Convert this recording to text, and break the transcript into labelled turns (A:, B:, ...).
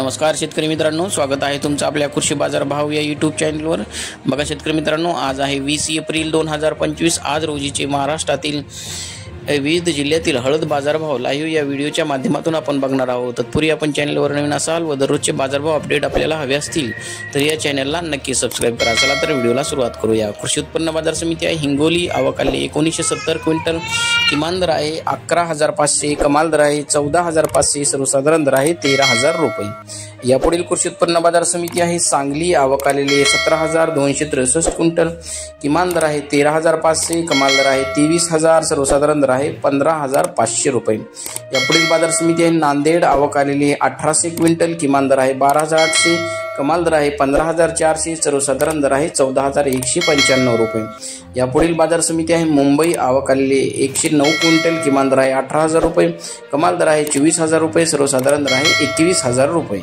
A: नमस्कार शेतकरी मित्रांनो, स्वागत आहे तुमचं आपल्या कृषी बाजार भाव या यूट्यूब चॅनलवर। बघा शेतकरी मित्रांनो, आज आहे 20 एप्रिल 2025। आज रोजीचे महाराष्ट्रातील विविध जिल्ह्यातील हळद बाजारभाव लाईव्ह या व्हिडिओच्या माध्यमातून आपण बघणार आहोत। तत्पूर्वी आपण चॅनलवर नवीन असाल व दररोजचे बाजारभाव अपडेट आपल्याला हवे असतील तर या चॅनलला नक्की सबस्क्राइब करा। चला तर व्हिडिओला सुरुवात करूया। कृषी उत्पन्न बाजार समिती आहे हिंगोली, आवक आली 1970 क्विंटल, किमान दर आहे 11,500, कमाल दर आहे 14,500, सर्वसाधारण दर आहे 13,000 रुपये। यापुढील कृषी उत्पन्न बाजार समिती आहे सांगली, आवक आलेली 17,263 क्विंटल, किमान दर आहे 13,500, कमाल दर आहे 23,000, सर्वसाधारण दर आहे 15,500 रुपये। यापुढील बाजार समिती आहे नांदेड, आवक आलेली 1800 क्विंटल, किमान दर आहे 12,800, कमाल दर आहे 15,400, सर्वसाधारण दर आहे 14,195 रुपये। यापुढील बाजार समिती आहे मुंबई, आवक आलेली 109 क्विंटल, किमान दर आहे 18,000 रुपये, कमाल दर आहे 24,000 रुपये, सर्वसाधारण दर आहे 21,000 रुपये।